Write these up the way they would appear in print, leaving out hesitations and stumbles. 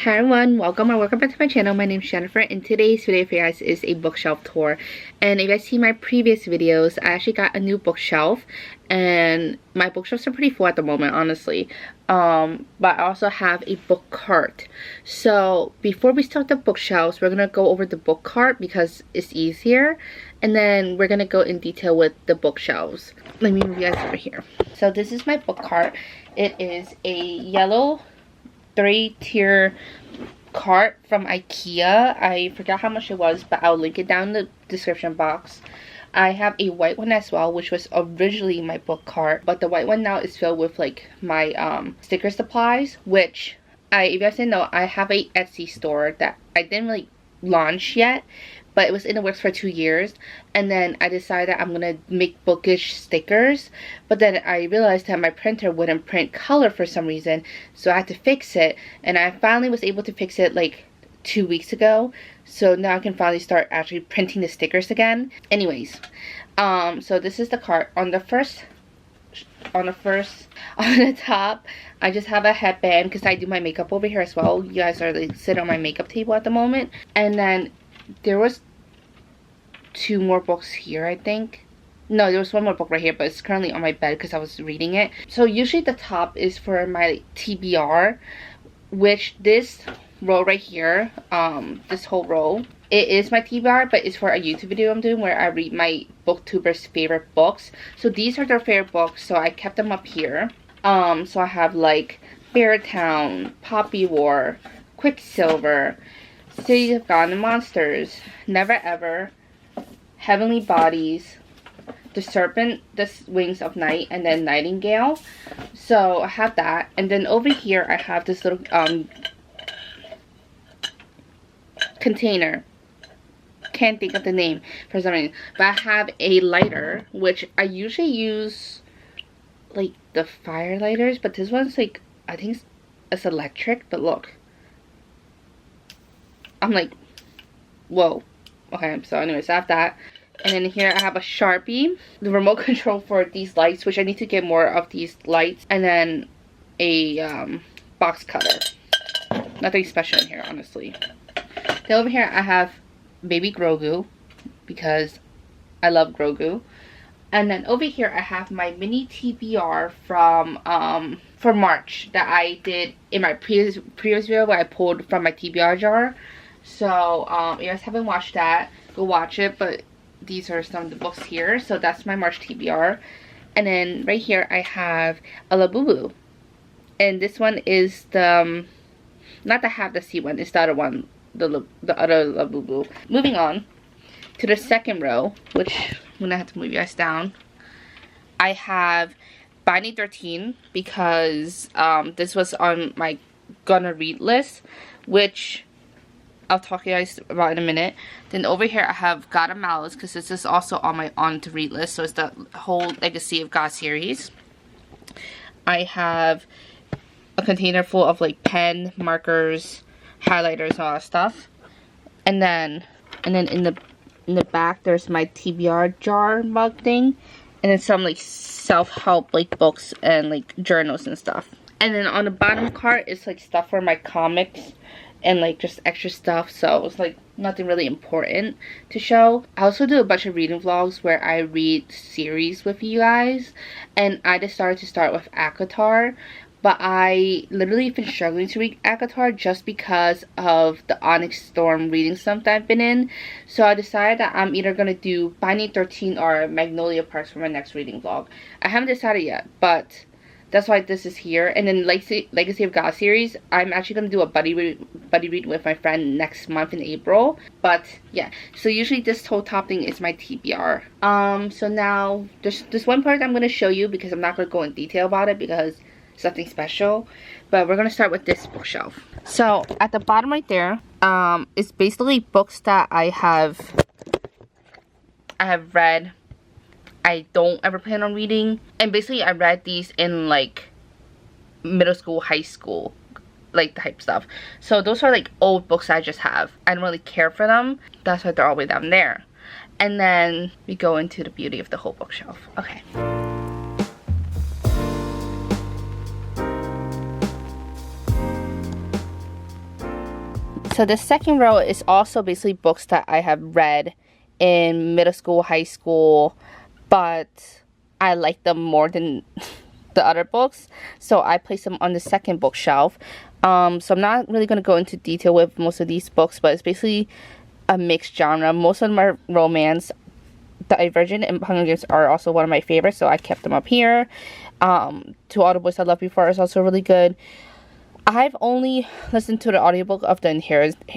Hi everyone, welcome back to my channel. My name is Jennifer, and today's video for you guys is a bookshelf tour. And if you guys see my previous videos, I actually got a new bookshelf, and my bookshelves are pretty full at the moment, honestly. But I also have a book cart. So before we start the bookshelves, we're gonna go over the book cart because it's easier, and then we're gonna go in detail with the bookshelves. Let me move you guys over here. So this is my book cart. It is a yellow 3-tier cart from IKEA. I forgot how much it was, but I'll link it down in the description box. I have a white one as well, which was originally my book cart, but the white one now is filled with like my sticker supplies, which if you guys didn't know, I have a Etsy store that I didn't really launch yet, but it was in the works for 2 years, and then I decided I'm gonna make bookish stickers, but then I realized that my printer wouldn't print color for some reason, so I had to fix it, and I finally was able to fix it like 2 weeks ago, so now I can finally start actually printing the stickers again. Anyways, so this is the cart. On the top, I just have a headband because I do my makeup over here as well. You guys are like sitting on my makeup table at the moment, and then there was 2 more books here, I think. No, there was 1 more book right here, but it's currently on my bed because I was reading it. So usually the top is for my TBR, which this row right here, this whole row, it is my TBR, but it's for a YouTube video I'm doing where I read my booktubers' favorite books. So these are their favorite books, so I kept them up here. So I have like Beartown, Poppy War, Quicksilver, City of God and Monsters, Never Ever, Heavenly Bodies, The Serpent, The Wings of Night, and then Nightingale. So I have that, and then over here I have this little container. Can't think of the name for some reason, but I have a lighter, which I usually use like the fire lighters, but this one's like, I think it's electric, but look. I'm like, whoa. Okay, so anyways, I have that. And then here I have a Sharpie, the remote control for these lights, which I need to get more of these lights, and then a box cutter. Nothing special in here, honestly. Then over here I have baby Grogu, because I love Grogu. And then over here I have my mini TBR from for March that I did in my previous video where I pulled from my TBR jar. So if you guys haven't watched that, go watch it. But these are some of the books here. So that's my March TBR. And then right here I have a Labubu, and this one is the not the Have the Sea one, it's the other one, the other Labubu. Moving on to the second row, which I'm gonna have to move you guys down. I have Binding 13 because this was on my gonna read list, which I'll talk to you guys about in a minute. Then over here I have God of Malice because this is also on my on to read list, so it's the whole Legacy of God series. I have a container full of like pen, markers, highlighters, and all that stuff. And then in the back there's my TBR jar mug thing, and then some like self-help like books and like journals and stuff. And then on the bottom cart is like stuff for my comics and like just extra stuff, so it's like nothing really important to show. I also do a bunch of reading vlogs where I read series with you guys, and I decided to start with ACOTAR, but I literally been struggling to read ACOTAR just because of the Onyx Storm reading slump that I've been in. So I decided that I'm either gonna do Binding 13 or Magnolia Parks for my next reading vlog. I haven't decided yet, but that's why this is here. And then Legacy of God series, I'm actually gonna do a buddy read with my friend next month in April. But yeah, so usually this whole top thing is my TBR. So now there's this one part I'm gonna show you because I'm not gonna go in detail about it because it's nothing special. But we're gonna start with this bookshelf. So at the bottom right there, it's basically books that I have read, I don't ever plan on reading, and basically I read these in like middle school, high school, like type stuff. So those are like old books I just have. I don't really care for them, that's why they're all the way down there. And then we go into the beauty of the whole bookshelf. Okay. So the second row is also basically books that I have read in middle school, high school, but I like them more than the other books, so I place them on the second bookshelf. So I'm not really going to go into detail with most of these books, but it's basically a mixed genre. Most of them are romance. Divergent and Hunger Games are also one of my favorites, so I kept them up here. To All the Boys I Loved Before is also really good. I've only listened to the audiobook of the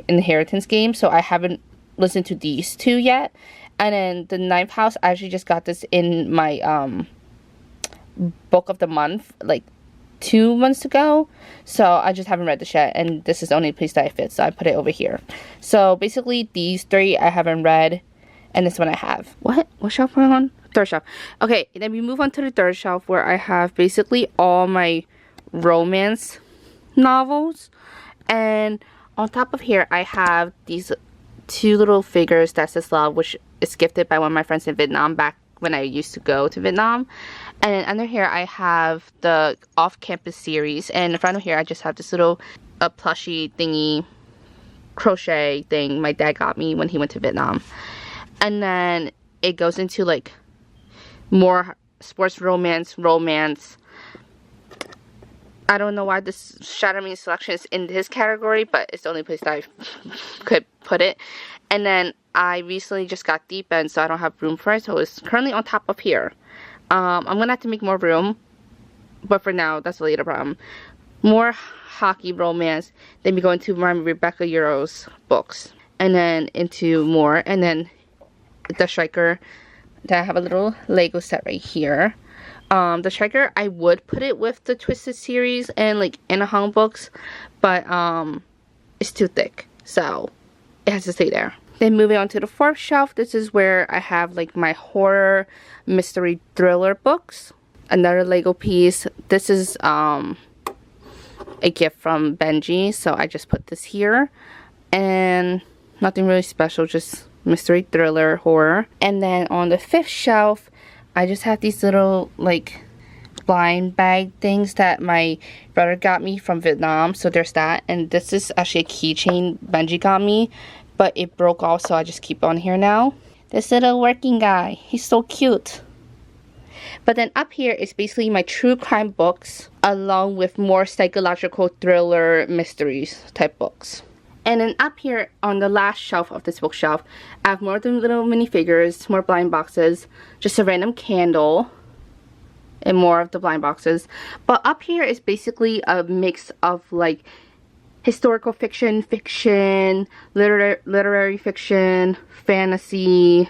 Inheritance game, so I haven't listened to these two yet. And then the Ninth House, I actually just got this in my book of the month like 2 months ago, so I just haven't read this yet, and this is the only place that it fits, so I put it over here. So basically these three I haven't read, and this one I have. What shelf we're on? Third shelf. Okay, then we move on to the third shelf, where I have basically all my romance novels. And on top of here I have these two little figures that says love, which is gifted by one of my friends in Vietnam back when I used to go to Vietnam. And then under here I have the off-campus series, and in front of here I just have this little plushie thingy crochet thing my dad got me when he went to Vietnam. And then it goes into like more sports romance. I don't know why this Shadow Me selection is in this category, but it's the only place that I could put it. And then I recently just got Deep End, so I don't have room for it, so it's currently on top of here. I'm gonna have to make more room, but for now that's a later problem. More hockey romance. Then we go into my Rebecca Euro's books, and then into more, and then the Striker. Then I have a little Lego set right here. The Striker, I would put it with the Twisted series and like Hong books, but it's too thick, so it has to stay there. Then moving on to the fourth shelf, this is where I have like my horror mystery thriller books. Another Lego piece. This is a gift from Benji, so I just put this here. And nothing really special, just mystery thriller horror. And then on the fifth shelf, I just have these little like blind bag things that my brother got me from Vietnam, so there's that. And this is actually a keychain Benji got me, but it broke off, so I just keep on here now. This little working guy, he's so cute. But then up here is basically my true crime books, along with more psychological thriller mysteries type books. And then up here on the last shelf of this bookshelf, I have more of the little minifigures, more blind boxes, just a random candle, and more of the blind boxes. But up here is basically a mix of like historical fiction, literary fiction, fantasy.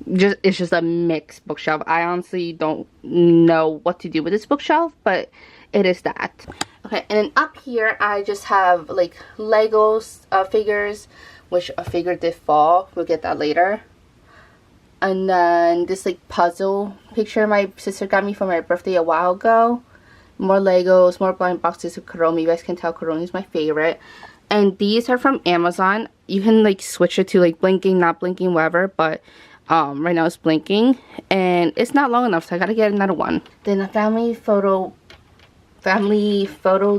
It's just a mixed bookshelf. I honestly don't know what to do with this bookshelf, but it is that. Okay, and then up here I just have like Legos figures, which a figure did fall. We'll get that later. And then this like puzzle picture my sister got me for my birthday a while ago. More Legos, more blind boxes of Kuromi. You guys can tell Kuromi is my favorite. And these are from Amazon. You can like switch it to like blinking, not blinking, whatever, but right now it's blinking and it's not long enough, so I gotta get another one. Then a family photo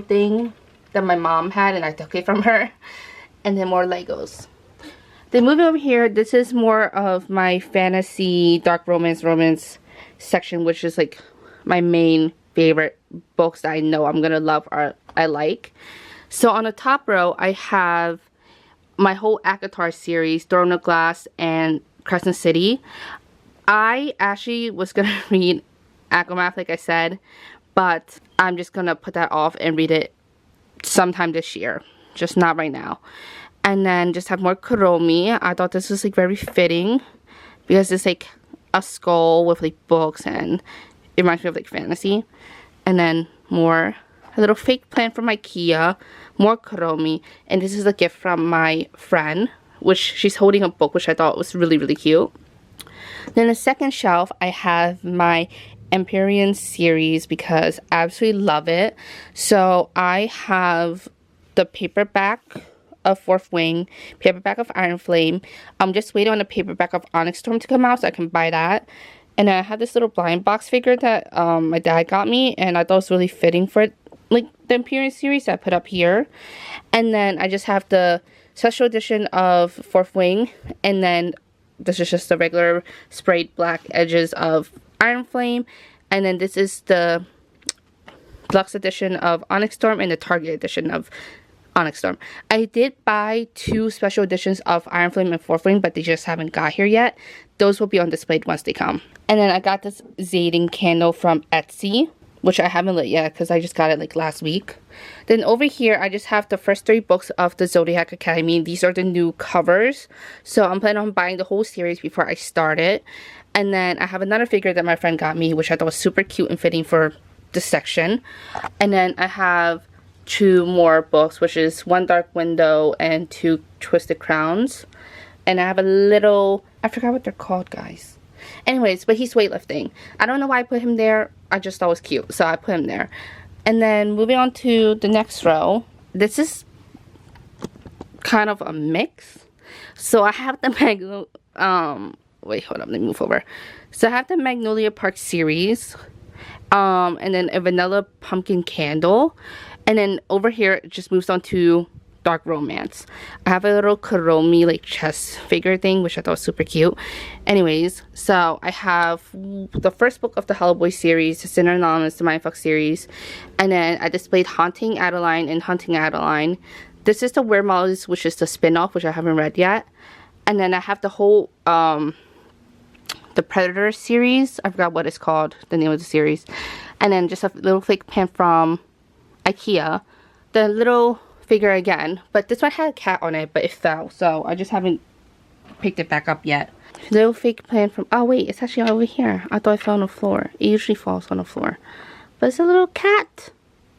thing that my mom had and I took it from her. And then more Legos. Then moving over here, this is more of my fantasy dark romance section, which is like my main favorite books that I know I'm gonna love or I like. So on the top row I have my whole ACOTAR series, Throne of Glass and Crescent City. I actually was gonna read Acomath like I said, but I'm just gonna put that off and read it sometime this year, just not right now. And then just have more Kuromi. I thought this was like very fitting because it's like a skull with like books and it reminds me of like fantasy. And then a little fake plant from IKEA, more Kuromi, and this is a gift from my friend, which she's holding a book which I thought was really, really cute. Then the second shelf I have my Empyrean series because I absolutely love it. So I have the paperback of Fourth Wing, paperback of Iron Flame. I'm just waiting on the paperback of Onyx Storm to come out so I can buy that. And then I have this little blind box figure that my dad got me, and I thought it was really fitting for like the Imperial series that I put up here. And then I just have the special edition of Fourth Wing, and then this is just the regular sprayed black edges of Iron Flame, and then this is the deluxe edition of Onyx Storm and the Target edition of Onyx Storm. I did buy 2 special editions of Iron Flame and Fourth Wing, but they just haven't got here yet. Those will be on display once they come. And then I got this Zading candle from Etsy, which I haven't lit yet because I just got it like last week. Then over here, I just have the first 3 books of the Zodiac Academy. These are the new covers. So I'm planning on buying the whole series before I start it. And then I have another figure that my friend got me, which I thought was super cute and fitting for this section. And then I have 2 more books, which is One Dark Window and 2 Twisted Crowns. And I have a little, I forgot what they're called, guys. Anyways, but he's weightlifting. I don't know why I put him there. I just thought it was cute, so I put him there. And then moving on to the next row. This is kind of a mix. So I have the wait, hold on, let me move over. So I have the Magnolia Park series. And then a vanilla pumpkin candle. And then over here, it just moves on to dark romance. I have a little Kuromi like chess figure thing, which I thought was super cute. Anyways, so I have the first book of the Hellboy series, the Sinner Anonymous, the Mindfuck series. And then I displayed Haunting Adeline and Hunting Adeline. This is the Weremollies, which is the spin-off, which I haven't read yet. And then I have the whole the Predator series. I forgot what it's called, the name of the series. And then just a little fake pen from IKEA. The little figure again, but this one had a cat on it, but it fell, so I just haven't picked it back up yet. Little fake pen from, oh wait, it's actually over here. I thought it fell on the floor. It usually falls on the floor, but it's a little cat.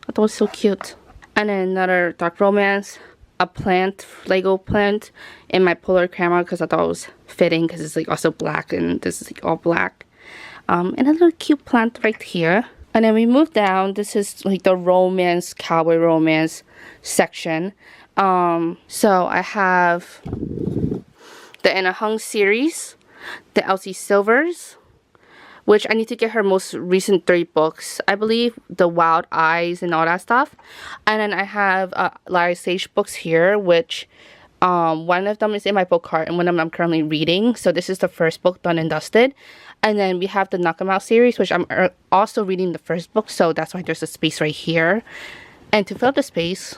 I thought it was so cute. And then another dark romance, a plant, Lego plant in my polar camera because I thought it was fitting because it's like also black and this is like all black. And a little cute plant right here. And then we move down. This is like the romance, cowboy romance section. So I have the Anna Hung series, the Elsie Silvers, which I need to get her most recent 3 books. I believe the Wild Eyes and all that stuff. And then I have Larry Sage books here, which one of them is in my book cart and one of them I'm currently reading. So this is the first book, done and dusted. And then we have the Knock 'em Out series, which I'm also reading the first book, so that's why there's a space right here. And to fill up the space,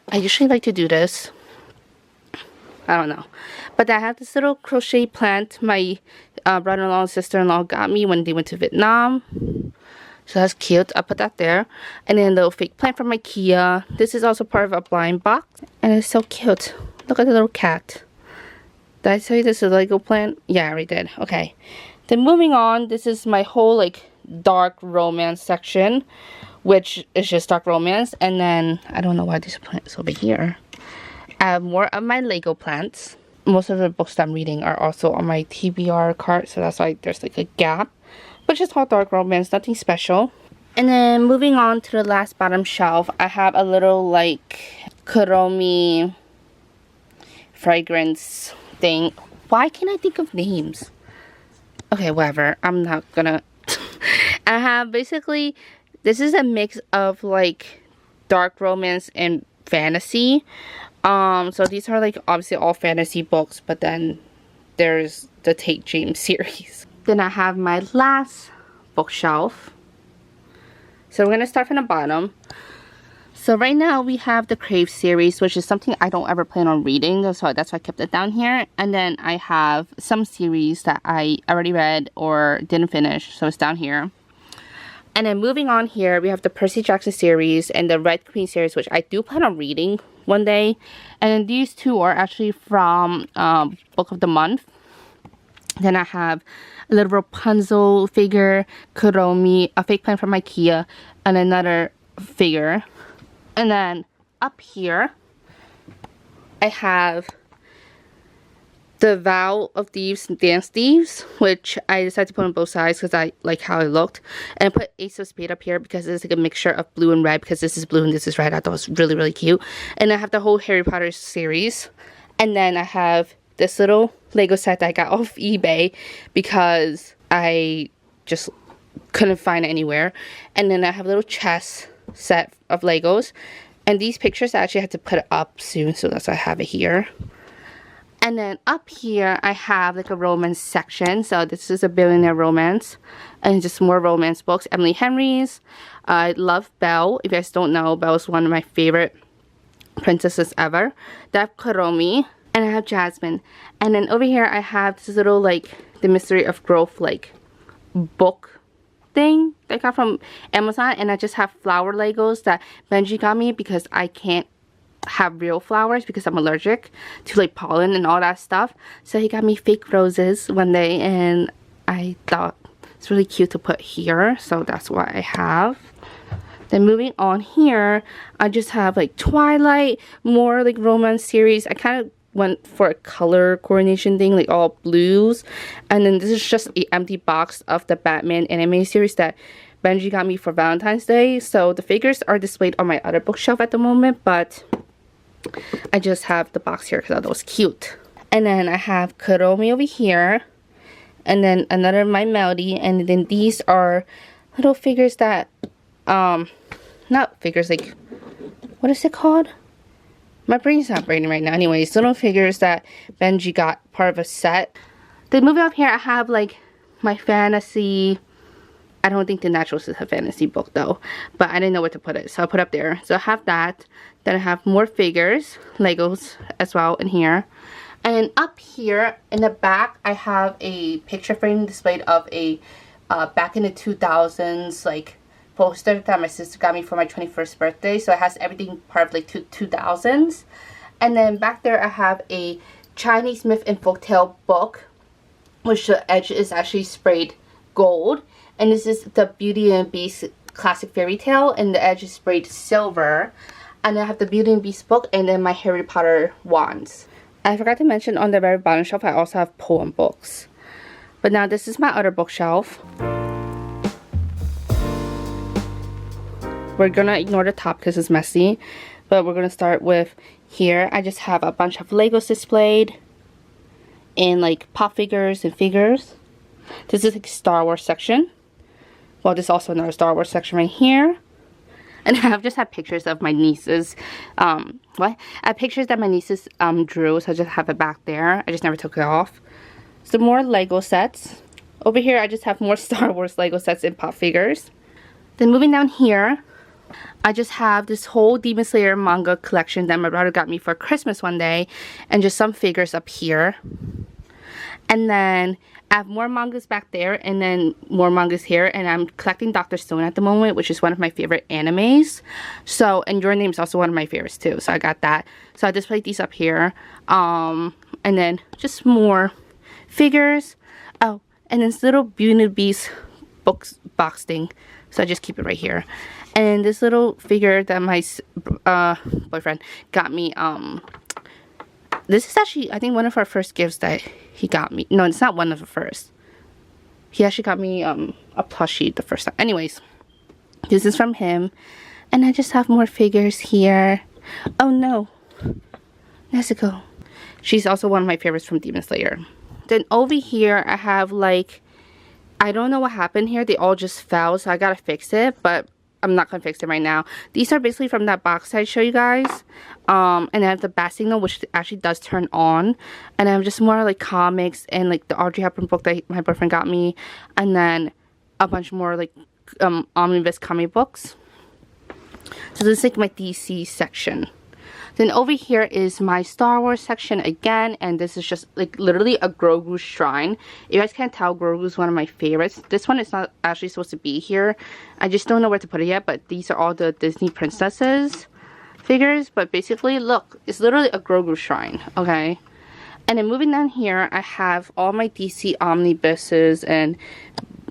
I usually like to do this. I don't know. But I have this little crochet plant my brother-in-law and sister-in-law got me when they went to Vietnam. So that's cute. I'll put that there. And then the little fake plant from IKEA. This is also part of a blind box. And it's so cute. Look at the little cat. Did I tell you this is a Lego plant? Yeah, I already did. Okay. Then moving on, this is my whole like dark romance section, which is just dark romance. And then, I don't know why this plant is over here. I have more of my Lego plants. Most of the books that I'm reading are also on my TBR cart, so that's why there's like a gap. But just all dark romance, nothing special. And then moving on to the last bottom shelf, I have a little like Kuromi fragrance thing. Why can't I think of names? Okay, whatever. I'm not gonna. I have basically, this is a mix of like dark romance and fantasy. So these are like obviously all fantasy books, but then there's the Tate James series. Then I have my last bookshelf. So we're gonna start from the bottom. So right now we have the Crave series, which is something I don't ever plan on reading, so that's why I kept it down here. And then I have some series that I already read or didn't finish, so it's down here. And then moving on here, we have the Percy Jackson series and the Red Queen series, which I do plan on reading one day. And then these 2 are actually from Book of the Month. Then I have a little Rapunzel figure, Kuromi, a fake plant from IKEA, and another figure. And then up here, I have the Vow of Thieves and Dance Thieves, which I decided to put on both sides because I like how it looked. And I put Ace of Spades up here because it's like a mixture of blue and red, because this is blue and this is red. I thought it was really, really cute. And I have the whole Harry Potter series. And then I have this little Lego set that I got off eBay because I just couldn't find it anywhere. And then I have a little chest set of Legos. And these pictures I actually had to put up soon, so that's why I have it here. And then up here, I have like a romance section. So this is a billionaire romance. And just more romance books. Emily Henry's. I love Belle. If you guys don't know, Belle is one of my favorite princesses ever. I have Kuromi. And I have Jasmine. And then over here, I have this little like, The Mystery of Growth like book thing that I got from Amazon. And I just have flower Legos that Benji got me because I can't have real flowers because I'm allergic to like pollen and all that stuff. So he got me fake roses one day and I thought it's really cute to put here, so that's what I have. Then moving on here, I just have like Twilight, more like romance series. I kind of went for a color coordination thing, like all blues. And then this is just an empty box of the Batman anime series that Benji got me for Valentine's Day. So the figures are displayed on my other bookshelf at the moment, but I just have the box here because I thought it was cute. And then I have Kuromi over here. And then another My Melody. And then these are little figures that, not figures, like, what is it called? My brain's not braining right now. Anyways, little figures that Benji got part of a set. Then moving up here, I have like my fantasy. I don't think The Naturals is a fantasy book though, but I didn't know where to put it, so I put up there. So I have that. Then I have more figures, Legos as well in here. And up here in the back, I have a picture frame displayed of a back in the 2000s like poster that my sister got me for my 21st birthday. So it has everything part of like 2000s. And then back there, I have a Chinese myth and folktale book, which the edge is actually sprayed gold. And this is the Beauty and Beast classic fairy tale, and the edge is sprayed silver. And I have the Beauty and Beast book, and then my Harry Potter wands. I forgot to mention on the very bottom shelf, I also have poem books. But now this is my other bookshelf. We're gonna ignore the top because it's messy. But we're gonna start with here. I just have a bunch of Legos displayed. And like pop figures and figures. This is like Star Wars section. Well, there's also another Star Wars section right here. And I've just had pictures of my nieces. I have pictures that my nieces drew, so I just have it back there. I just never took it off. Some more Lego sets. Over here, I just have more Star Wars Lego sets and pop figures. Then moving down here, I just have this whole Demon Slayer manga collection that my brother got me for Christmas one day. And just some figures up here. And then I have more mangas back there, and then more mangas here, and I'm collecting Dr. Stone at the moment, which is one of my favorite animes. So, and Your Name is also one of my favorites too, so I got that. So I displayed these up here. And then just more figures. Oh, and this little Beauty and Beast box thing. So I just keep it right here. And this little figure that my boyfriend got me, this is actually, I think, one of our first gifts that he got me. No, it's not one of the first. He actually got me a plushie the first time. Anyways, this is from him. And I just have more figures here. Oh no. Nezuko. She's also one of my favorites from Demon Slayer. Then over here, I have like, I don't know what happened here. They all just fell, so I gotta fix it. But I'm not gonna fix it right now. These are basically from that box I showed you guys. And I have the bat signal, which actually does turn on. And I have just more like comics and like the Audrey Hepburn book that my boyfriend got me. And then a bunch more like omnibus comic books. So this is like my DC section. Then over here is my Star Wars section again, and this is just like literally a Grogu shrine. You guys can't tell, Grogu is one of my favorites. This one is not actually supposed to be here. I just don't know where to put it yet, but these are all the Disney princesses figures. But basically, look, it's literally a Grogu shrine, okay? And then moving down here, I have all my DC omnibuses and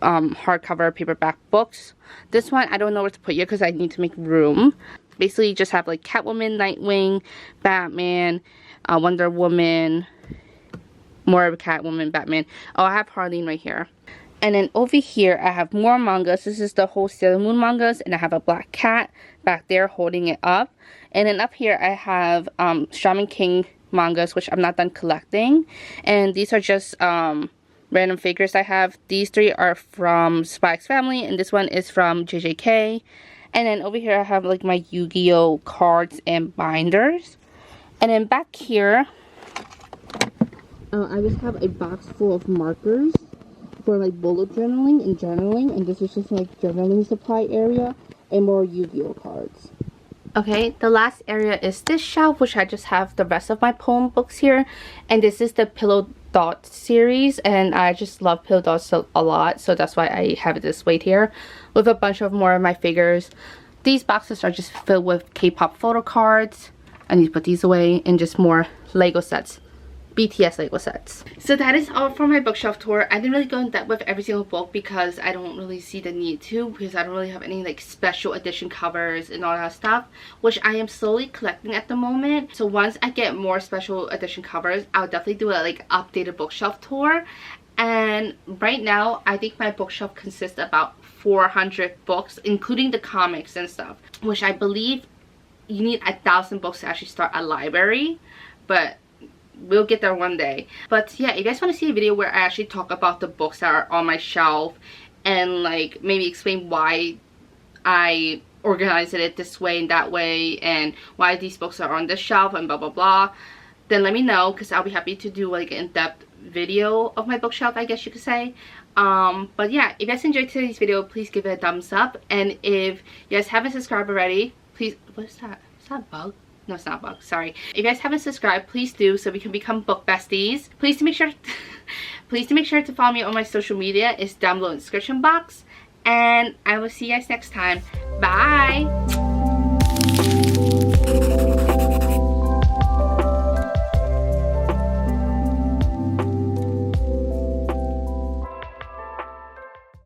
hardcover paperback books. This one, I don't know where to put yet because I need to make room. Basically, you just have like Catwoman, Nightwing, Batman, Wonder Woman, more of a Catwoman, Batman. Oh, I have Harleen right here. And then over here, I have more mangas. This is the whole Sailor Moon mangas, and I have a black cat back there holding it up. And then up here, I have Shaman King mangas, which I'm not done collecting. And these are just random figures I have. These three are from Spy X Family, and this one is from JJK. And then over here I have like my Yu-Gi-Oh cards and binders. And then back here, I just have a box full of markers for like bullet journaling and journaling. And this is just like journaling supply area and more Yu-Gi-Oh cards. Okay, the last area is this shelf, which I just have the rest of my poem books here. And this is the Pillow Dot series, and I just love Pillow Dots a lot, so that's why I have it this way here with a bunch of more of my figures. These boxes are just filled with K-pop photo cards. I need to put these away, and just more Lego sets. BTS Lego sets. So that is all for my bookshelf tour. I didn't really go in depth with every single book because I don't really see the need to, because I don't really have any like special edition covers and all that stuff, which I am slowly collecting at the moment. So once I get more special edition covers, I'll definitely do a like updated bookshelf tour. And right now I think my bookshelf consists of about 400 books, including the comics and stuff, which I believe you need 1,000 books to actually start a library, but we'll get there one day. But yeah, if you guys want to see a video where I actually talk about the books that are on my shelf and like maybe explain why I organized it this way and that way and why these books are on this shelf and blah blah blah, then let me know, because I'll be happy to do like an in-depth video of my bookshelf, I guess you could say. But yeah, if you guys enjoyed today's video, please give it a thumbs up. And if you guys haven't subscribed already, please, what is that? Is that a bug? No, it's not a bug, sorry. If you guys haven't subscribed, please do, so we can become book besties. Please to make sure to follow me on my social media. It's down below in the description box. And I will see you guys next time. Bye!